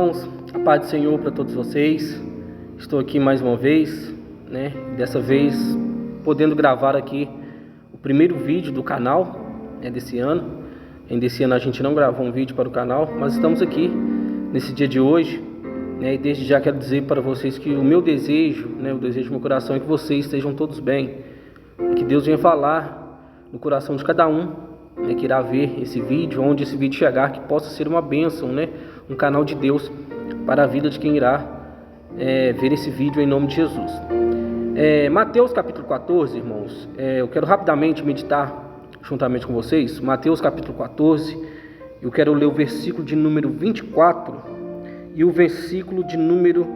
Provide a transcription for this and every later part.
Irmãos, a paz do Senhor para todos vocês. Estou aqui mais uma vez, Dessa vez podendo gravar aqui o primeiro vídeo do canal, desse ano. Ainda esse ano a gente não gravou um vídeo para o canal, mas estamos aqui nesse dia de hoje, E desde já quero dizer para vocês que o meu desejo, o desejo do meu coração é que vocês estejam todos bem, que Deus venha falar no coração de cada um, que irá ver esse vídeo, onde esse vídeo chegar, que possa ser uma bênção, um canal de Deus para a vida de quem irá ver esse vídeo em nome de Jesus. Mateus capítulo 14, irmãos, eu quero rapidamente meditar juntamente com vocês. Mateus capítulo 14, eu quero ler o versículo de número 24 e o versículo de número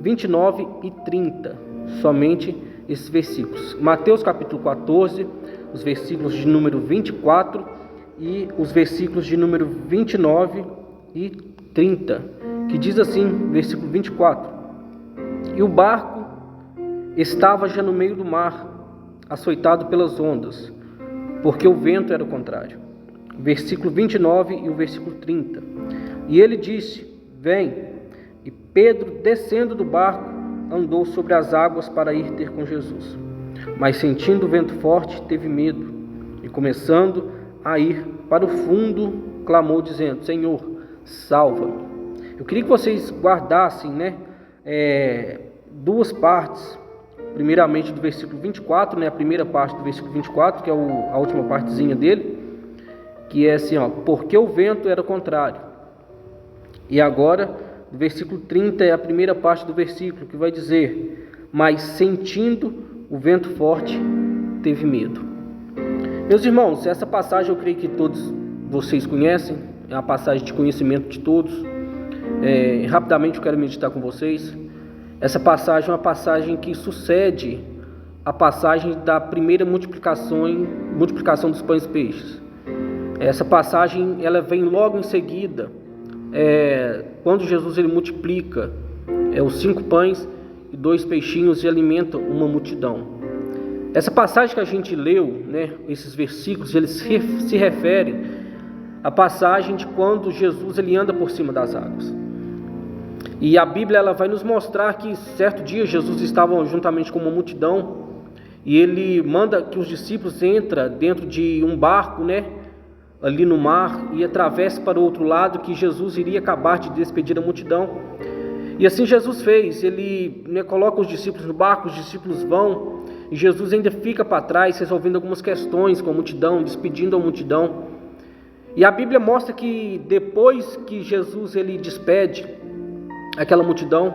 29 e 30, somente esses versículos. Mateus capítulo 14, os versículos de número 24 e os versículos de número 29 e 30, que diz assim, versículo 24: E o barco estava já no meio do mar, açoitado pelas ondas, porque o vento era o contrário. Versículo 29 e o versículo 30. E ele disse: Vem. E Pedro, descendo do barco, andou sobre as águas para ir ter com Jesus. Mas sentindo o vento forte, teve medo, e começando a ir para o fundo, clamou dizendo: Senhor, salva-me. Eu queria que vocês guardassem, duas partes. Primeiramente do versículo 24, a primeira parte do versículo 24, que é a última partezinha dele, que é assim, porque o vento era contrário. E agora, o versículo 30 é a primeira parte do versículo, que vai dizer: mas sentindo o vento forte, teve medo. Meus irmãos, essa passagem eu creio que todos vocês conhecem, é uma passagem de conhecimento de todos. Rapidamente eu quero meditar com vocês. Essa passagem é uma passagem que sucede a passagem da primeira multiplicação dos pães e peixes. Essa passagem ela vem logo em seguida, quando Jesus ele multiplica os 5 pães e 2 peixinhos e alimenta uma multidão. Essa passagem que a gente leu, esses versículos, eles se referem à passagem de quando Jesus ele anda por cima das águas. E a Bíblia ela vai nos mostrar que certo dia Jesus estava juntamente com uma multidão e ele manda que os discípulos entrem dentro de um barco, ali no mar, e atravesse para o outro lado, que Jesus iria acabar de despedir a multidão. E assim Jesus fez. Ele coloca os discípulos no barco, os discípulos vão, e Jesus ainda fica para trás resolvendo algumas questões com a multidão, despedindo a multidão. E a Bíblia mostra que depois que Jesus ele despede aquela multidão,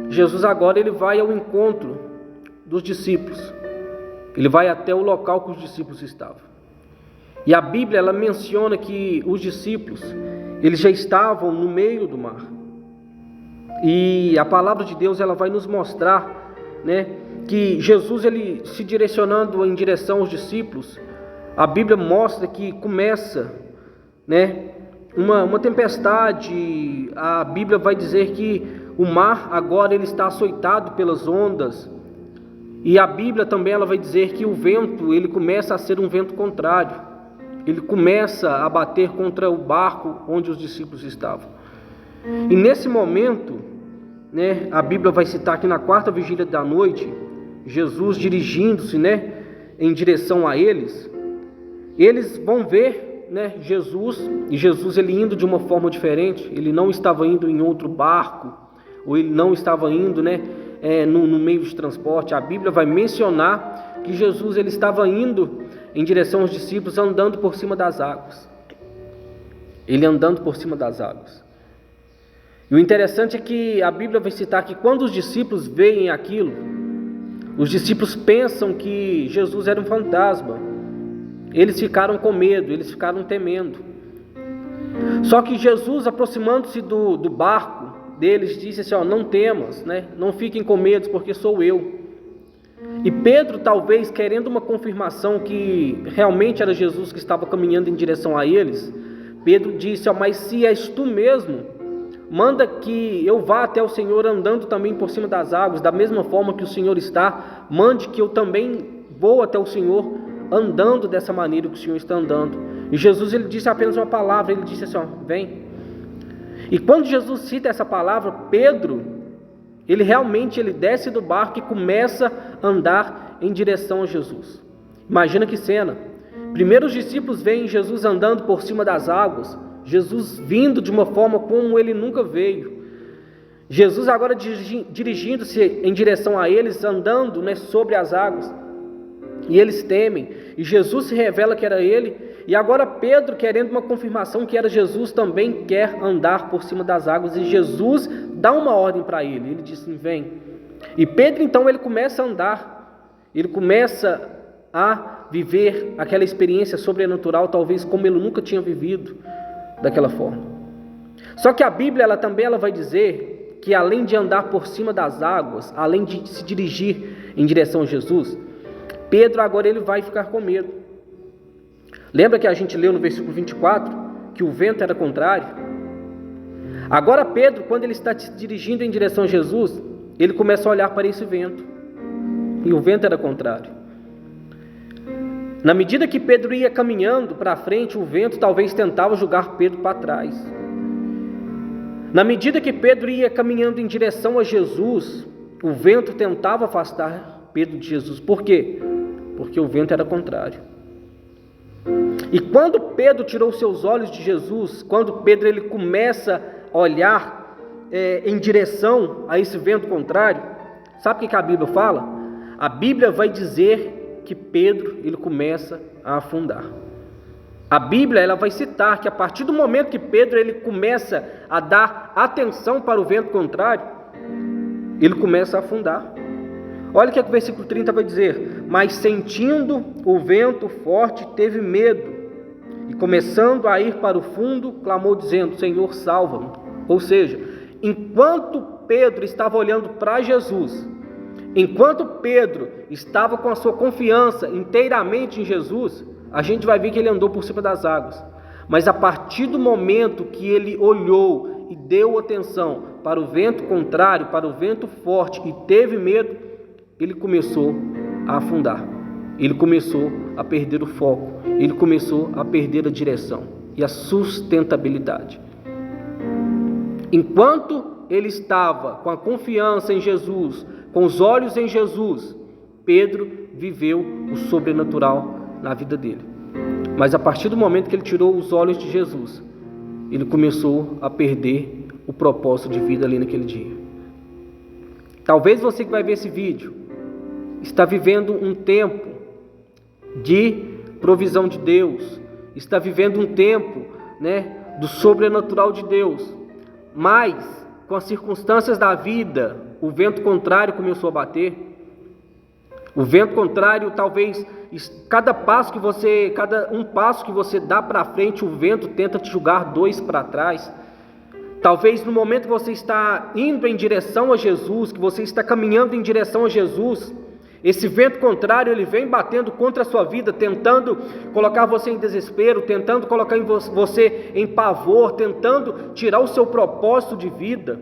Jesus agora ele vai ao encontro dos discípulos. Ele vai até o local que os discípulos estavam. E a Bíblia ela menciona que os discípulos eles já estavam no meio do mar. E a palavra de Deus ela vai nos mostrar, que Jesus ele se direcionando em direção aos discípulos, a Bíblia mostra que começa, uma tempestade. A Bíblia vai dizer que o mar agora ele está açoitado pelas ondas. E a Bíblia também ela vai dizer que o vento ele começa a ser um vento contrário. Ele começa a bater contra o barco onde os discípulos estavam. E nesse momento, a Bíblia vai citar que na 4ª vigília da noite, Jesus dirigindo-se, em direção a eles vão ver, Jesus, e Jesus ele indo de uma forma diferente. Ele não estava indo em outro barco, ou ele não estava indo, no meio de transporte. A Bíblia vai mencionar que Jesus ele estava indo em direção aos discípulos, andando por cima das águas. Ele andando por cima das águas. E o interessante é que a Bíblia vai citar que quando os discípulos veem aquilo, os discípulos pensam que Jesus era um fantasma. Eles ficaram com medo, eles ficaram temendo. Só que Jesus, aproximando-se do barco deles, disse assim: não temas, não fiquem com medo, porque sou eu. E Pedro, talvez querendo uma confirmação que realmente era Jesus que estava caminhando em direção a eles, Pedro disse: mas se és tu mesmo, manda que eu vá até o Senhor andando também por cima das águas, da mesma forma que o Senhor está, mande que eu também vou até o Senhor andando dessa maneira que o Senhor está andando. E Jesus ele disse apenas uma palavra, ele disse assim: vem. E quando Jesus cita essa palavra, Pedro, ele realmente desce do barco e começa a andar em direção a Jesus. Imagina que cena. Primeiro os discípulos veem Jesus andando por cima das águas, Jesus vindo de uma forma como ele nunca veio. Jesus agora dirigindo-se em direção a eles, andando, sobre as águas. E eles temem, e Jesus se revela que era ele, e agora Pedro, querendo uma confirmação que era Jesus, também quer andar por cima das águas, e Jesus dá uma ordem para ele, ele diz assim, vem. E Pedro então ele começa a andar, ele começa a viver aquela experiência sobrenatural, talvez como ele nunca tinha vivido daquela forma. Só que a Bíblia ela vai dizer que além de andar por cima das águas, além de se dirigir em direção a Jesus, Pedro agora ele vai ficar com medo. Lembra que a gente leu no versículo 24 que o vento era contrário? Agora Pedro, quando ele está se dirigindo em direção a Jesus, ele começa a olhar para esse vento, e o vento era contrário. Na medida que Pedro ia caminhando para frente, o vento talvez tentava jogar Pedro para trás. Na medida que Pedro ia caminhando em direção a Jesus, o vento tentava afastar Pedro de Jesus. Por quê? Porque o vento era contrário. E quando Pedro tirou seus olhos de Jesus, quando Pedro ele começa a olhar em direção a esse vento contrário, sabe o que a Bíblia fala? A Bíblia vai dizer que Pedro ele começa a afundar. A Bíblia ela vai citar que a partir do momento que Pedro ele começa a dar atenção para o vento contrário, ele começa a afundar. Olha o que o versículo 30 vai dizer: mas sentindo o vento forte, teve medo, e começando a ir para o fundo, clamou dizendo, Senhor, salva-me. Ou seja, enquanto Pedro estava olhando para Jesus, enquanto Pedro estava com a sua confiança inteiramente em Jesus, a gente vai ver que ele andou por cima das águas. Mas a partir do momento que ele olhou e deu atenção para o vento contrário, para o vento forte, e teve medo, ele começou a afundar, ele começou a perder o foco, ele começou a perder a direção e a sustentabilidade. Enquanto ele estava com a confiança em Jesus, com os olhos em Jesus, Pedro viveu o sobrenatural na vida dele. Mas a partir do momento que ele tirou os olhos de Jesus, ele começou a perder o propósito de vida ali naquele dia. Talvez você que vai ver esse vídeo está vivendo um tempo de provisão de Deus, está vivendo um tempo, do sobrenatural de Deus, mas com as circunstâncias da vida, o vento contrário começou a bater. O vento contrário, talvez cada um passo que você dá para frente, o vento tenta te jogar 2 para trás. Talvez no momento que você está indo em direção a Jesus, que você está caminhando em direção a Jesus, esse vento contrário ele vem batendo contra a sua vida, tentando colocar você em desespero, tentando colocar você em pavor, tentando tirar o seu propósito de vida.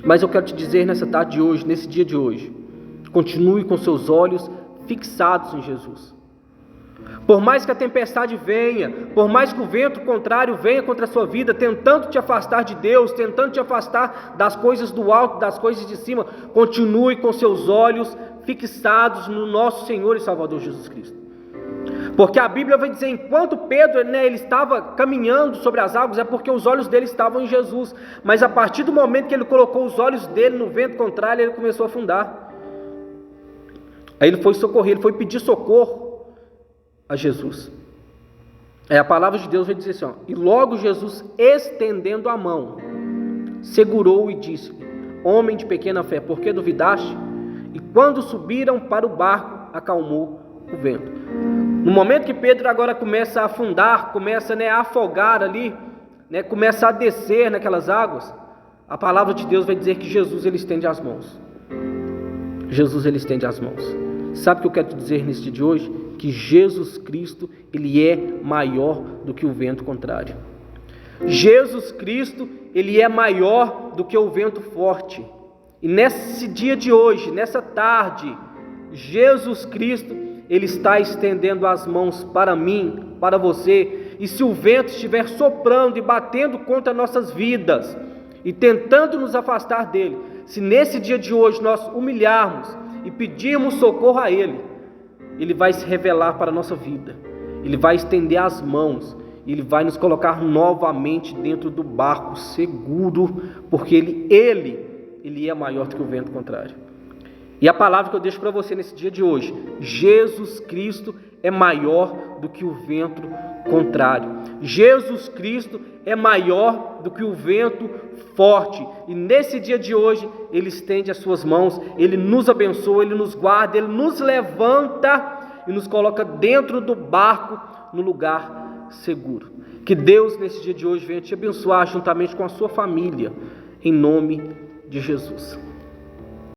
Mas eu quero te dizer nessa tarde de hoje, nesse dia de hoje, continue com seus olhos fixados em Jesus. Por mais que a tempestade venha, por mais que o vento contrário venha contra a sua vida, tentando te afastar de Deus, tentando te afastar das coisas do alto, das coisas de cima, continue com seus olhos fixados no nosso Senhor e Salvador Jesus Cristo. Porque a Bíblia vai dizer, enquanto Pedro ele estava caminhando sobre as águas, é porque os olhos dele estavam em Jesus. Mas a partir do momento que ele colocou os olhos dele no vento contrário, ele começou a afundar. Aí ele foi socorrer, ele foi pedir socorro a Jesus. A palavra de Deus vai dizer assim, e logo Jesus, estendendo a mão, segurou e disse-lhe, homem de pequena fé, por que duvidaste? E quando subiram para o barco, acalmou o vento. No momento que Pedro agora começa a afundar, começa a afogar ali, começa a descer naquelas águas, a palavra de Deus vai dizer que Jesus ele estende as mãos. Jesus ele estende as mãos. Sabe o que eu quero te dizer nesse dia de hoje? Que Jesus Cristo ele é maior do que o vento contrário. Jesus Cristo ele é maior do que o vento forte. E nesse dia de hoje, nessa tarde, Jesus Cristo ele está estendendo as mãos para mim, para você, E se o vento estiver soprando e batendo contra nossas vidas e tentando nos afastar dele, se nesse dia de hoje nós humilharmos e pedirmos socorro a ele, ele vai se revelar para a nossa vida, ele vai estender as mãos, ele vai nos colocar novamente dentro do barco seguro, porque ele é maior do que o vento contrário. E a palavra que eu deixo para você nesse dia de hoje: Jesus Cristo é maior do que o vento contrário. Jesus Cristo é maior do que o vento forte. E nesse dia de hoje, Ele estende as suas mãos, Ele nos abençoa, Ele nos guarda, Ele nos levanta e nos coloca dentro do barco, no lugar seguro. Que Deus nesse dia de hoje venha te abençoar juntamente com a sua família, em nome de Jesus.